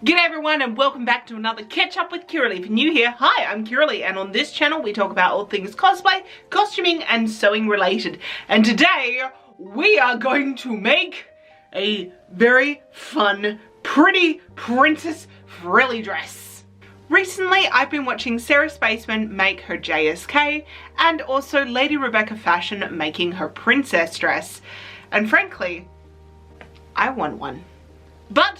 G'day everyone and welcome back to another Catch Up with Kiralee. If you're new here, hi, I'm Kiralee, and on this channel we talk about all things cosplay, costuming and sewing related. And today we are going to make a very fun, pretty princess frilly dress. Recently I've been watching Sarah Spaceman make her JSK and also Lady Rebecca Fashion making her princess dress. And frankly, I want one. But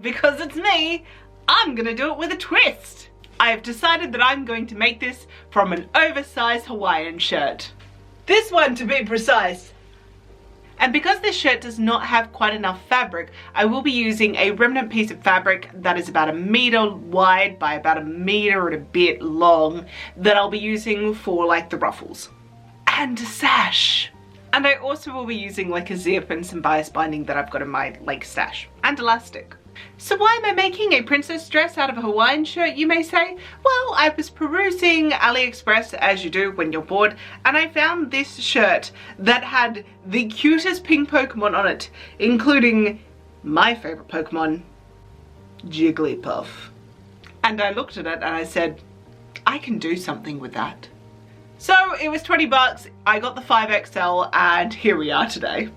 because it's me, I'm gonna do it with a twist. I have decided that I'm going to make this from an oversized Hawaiian shirt. This one, to be precise. And because this shirt does not have quite enough fabric, I will be using a remnant piece of fabric that is about 1 meter wide by about 1 meter and a bit long that I'll be using for like the ruffles. And a sash. And I also will be using like a zip and some bias binding that I've got in my like stash. And elastic. So why am I making a princess dress out of a Hawaiian shirt, you may say? Well, I was perusing AliExpress, as you do when you're bored, and I found this shirt that had the cutest pink Pokemon on it, including my favorite Pokemon, Jigglypuff. And I looked at it and I said, I can do something with that. So it was 20 bucks, I got the 5XL, and here we are today.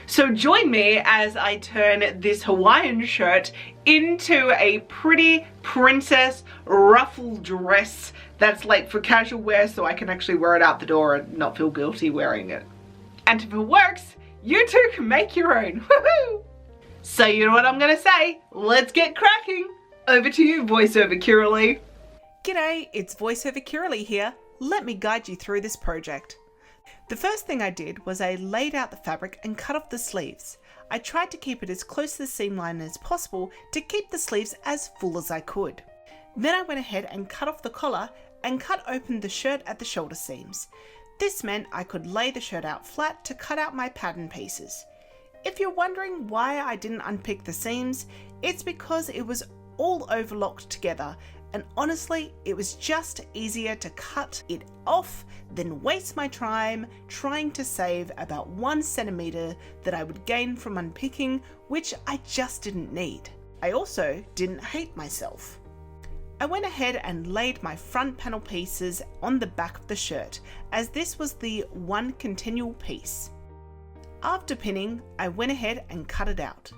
So join me as I turn this Hawaiian shirt into a pretty princess ruffle dress that's like for casual wear, so I can actually wear it out the door and not feel guilty wearing it. And if it works, you too can make your own. Woohoo! So you know what I'm gonna say? Let's get cracking. Over to you, VoiceOver Kiralee. G'day, it's VoiceOver Kiralee here. Let me guide you through this project. The first thing I did was I laid out the fabric and cut off the sleeves. I tried to keep it as close to the seam line as possible to keep the sleeves as full as I could. Then I went ahead and cut off the collar and cut open the shirt at the shoulder seams. This meant I could lay the shirt out flat to cut out my pattern pieces. If you're wondering why I didn't unpick the seams, it's because it was all overlocked together, and honestly, it was just easier to cut it off than waste my time trying to save about 1 centimeter that I would gain from unpicking, which I just didn't need. I also didn't hate myself. I went ahead and laid my front panel pieces on the back of the shirt, as this was the one continual piece. After pinning, I went ahead and cut it out.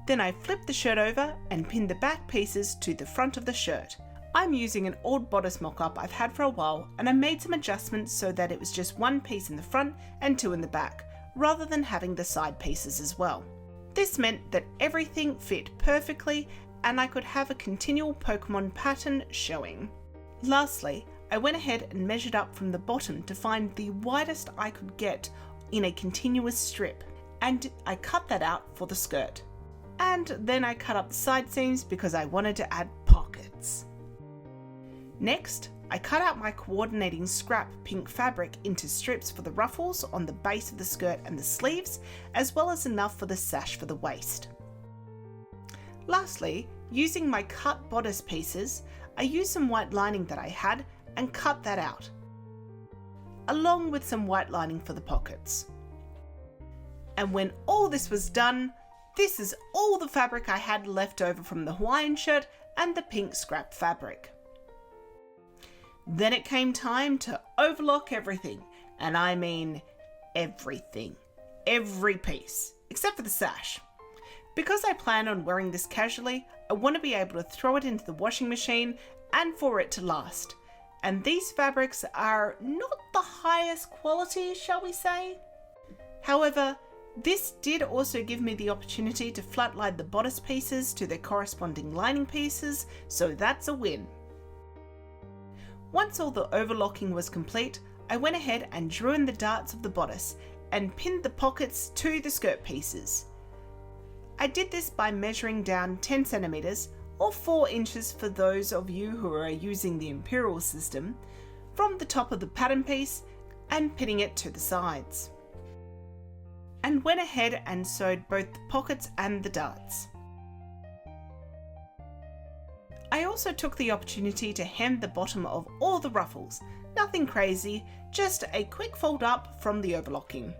Then I flipped the shirt over and pinned the back pieces to the front of the shirt. I'm using an old bodice mock-up I've had for a while, and I made some adjustments so that it was just 1 piece in the front and 2 in the back, rather than having the side pieces as well. This meant that everything fit perfectly and I could have a continual Pokemon pattern showing. Lastly, I went ahead and measured up from the bottom to find the widest I could get in a continuous strip, and I cut that out for the skirt. And then I cut up the side seams because I wanted to add pockets. Next, I cut out my coordinating scrap pink fabric into strips for the ruffles on the base of the skirt and the sleeves, as well as enough for the sash for the waist. Lastly, using my cut bodice pieces, I used some white lining that I had and cut that out, along with some white lining for the pockets. And when all this was done, this is all the fabric I had left over from the Hawaiian shirt and the pink scrap fabric. Then it came time to overlock everything, and I mean everything. Every piece, except for the sash. Because I plan on wearing this casually, I want to be able to throw it into the washing machine and for it to last. And these fabrics are not the highest quality, shall we say? However, this did also give me the opportunity to flatline the bodice pieces to their corresponding lining pieces, so that's a win. Once all the overlocking was complete, I went ahead and drew in the darts of the bodice and pinned the pockets to the skirt pieces. I did this by measuring down 10 centimeters or 4 inches for those of you who are using the Imperial system, from the top of the pattern piece and pinning it to the sides. And went ahead and sewed both the pockets and the darts. I also took the opportunity to hem the bottom of all the ruffles. Nothing crazy, just a quick fold up from the overlocking.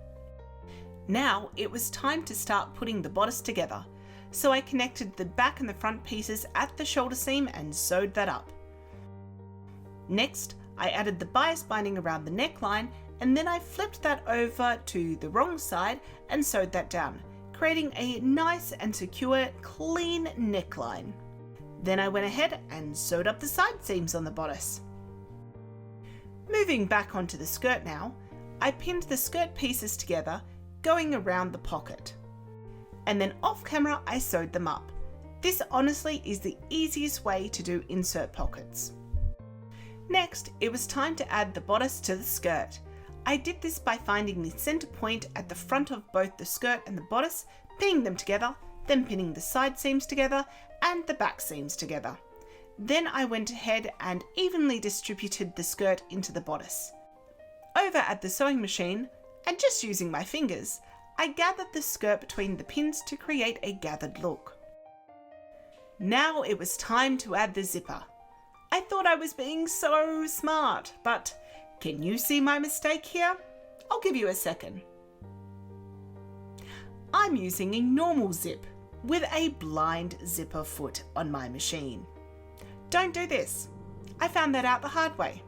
Now it was time to start putting the bodice together. so I connected the back and the front pieces at the shoulder seam and sewed that up. Next, I added the bias binding around the neckline, and then I flipped that over to the wrong side and sewed that down, creating a nice and secure, clean neckline. Then I went ahead and sewed up the side seams on the bodice. Moving back onto the skirt now, I pinned the skirt pieces together, going around the pocket. And then off camera I sewed them up. This honestly is the easiest way to do insert pockets. Next, it was time to add the bodice to the skirt. I did this by finding the center point at the front of both the skirt and the bodice, pinning them together, then pinning the side seams together and the back seams together. Then I went ahead and evenly distributed the skirt into the bodice. Over at the sewing machine, and just using my fingers, I gathered the skirt between the pins to create a gathered look. Now it was time to add the zipper. I thought I was being so smart, but can you see my mistake here? I'll give you a second. I'm using a normal zip with a blind zipper foot on my machine. Don't do this. I found that out the hard way.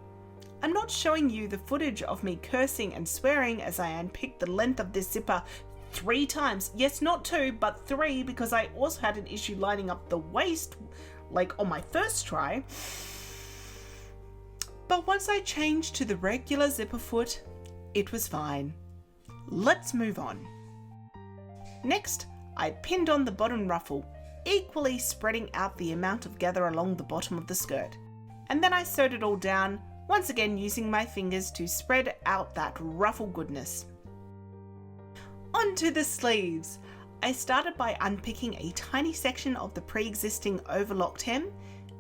I'm not showing you the footage of me cursing and swearing as I unpicked the length of this zipper 3 times. Yes, not 2, but 3, because I also had an issue lining up the waist, like on my first try. But once I changed to the regular zipper foot, it was fine. Let's move on. Next, I pinned on the bottom ruffle, equally spreading out the amount of gather along the bottom of the skirt. And then I sewed it all down, once again using my fingers to spread out that ruffle goodness. Onto the sleeves. I started by unpicking a tiny section of the pre-existing overlocked hem,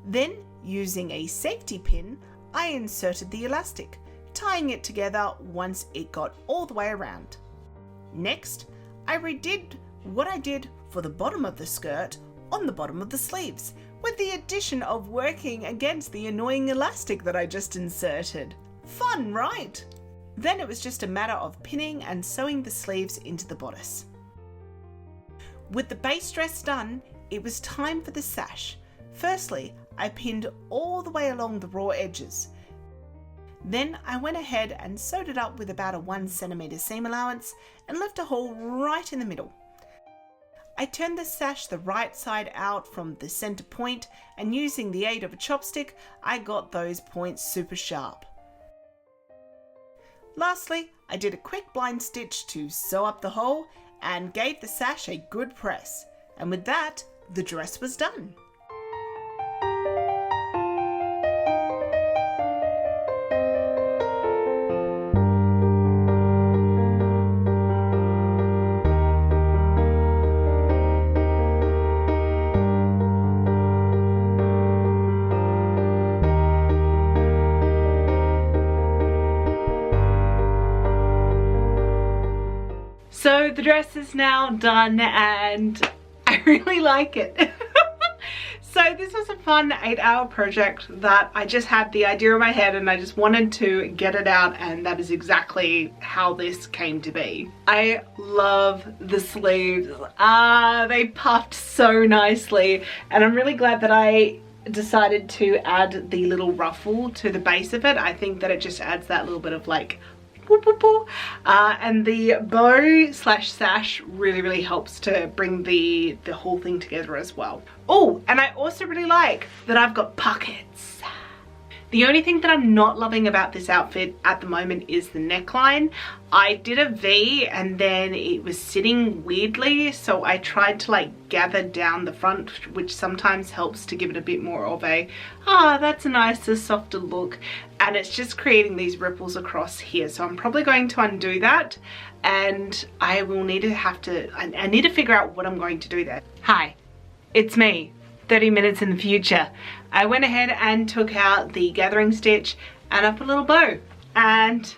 then using a safety pin, I inserted the elastic, tying it together once it got all the way around. Next, I redid what I did for the bottom of the skirt on the bottom of the sleeves, with the addition of working against the annoying elastic that I just inserted. Fun, right? Then it was just a matter of pinning and sewing the sleeves into the bodice. With the base dress done, it was time for the sash. Firstly, I pinned all the way along the raw edges. Then I went ahead and sewed it up with about a 1 cm seam allowance and left a hole right in the middle. I turned the sash the right side out from the center point, and using the aid of a chopstick, I got those points super sharp. Lastly, I did a quick blind stitch to sew up the hole and gave the sash a good press. And with that, the dress was done. So the dress is now done and I really like it. So this was a fun 8-hour project that I just had the idea in my head and I just wanted to get it out, and that is exactly how this came to be. I love the sleeves. They puffed so nicely, and I'm really glad that I decided to add the little ruffle to the base of it. I think that it just adds that little bit of like and the bow slash sash really helps to bring the whole thing together as well. Oh, and I also really like that I've got pockets. The only thing that I'm not loving about this outfit at the moment is the neckline. I did a V and then it was sitting weirdly, so I tried to like gather down the front, which sometimes helps to give it a bit more of a, that's a nicer, softer look. And it's just creating these ripples across here. So I'm probably going to undo that, and I will need to I need to figure out what I'm going to do there. Hi, it's me. 30 minutes in the future. I went ahead and took out the gathering stitch and I put a little bow, and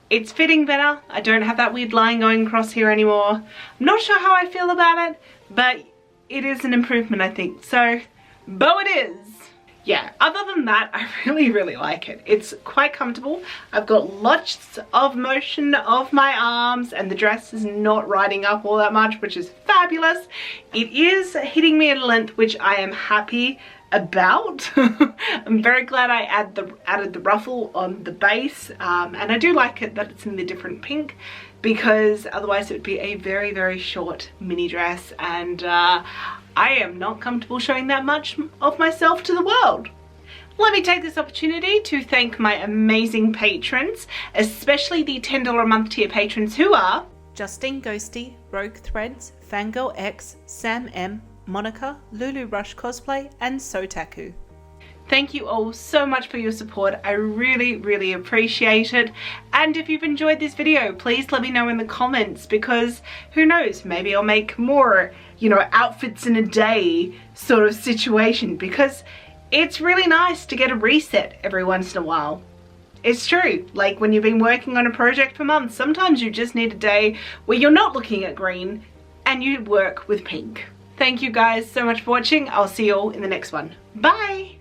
it's fitting better. I don't have that weird line going across here anymore. I'm not sure how I feel about it, but it is an improvement, I think. So bow it is. yeah, other than that, I really like it. It's quite comfortable. I've got lots of motion of my arms and the dress is not riding up all that much, which is fabulous. It is hitting me at a length which I am happy about. I'm very glad I added the ruffle on the base, and I do like it that it's in the different pink, because otherwise it would be a very short mini dress, and I am not comfortable showing that much of myself to the world. Let me take this opportunity to thank my amazing patrons, especially the $10 a month tier patrons, who are Justine Ghosty, Rogue Threads, Fangirl X, Sam M, Monica, Lulu Rush Cosplay, and Sotaku. Thank you all so much for your support. I really appreciate it. And if you've enjoyed this video, please let me know in the comments, because who knows, maybe I'll make more, you know, outfits in a day sort of situation, because it's really nice to get a reset every once in a while. It's true, like when you've been working on a project for months, sometimes you just need a day where you're not looking at green and you work with pink. Thank you guys so much for watching. I'll see you all in the next one. Bye!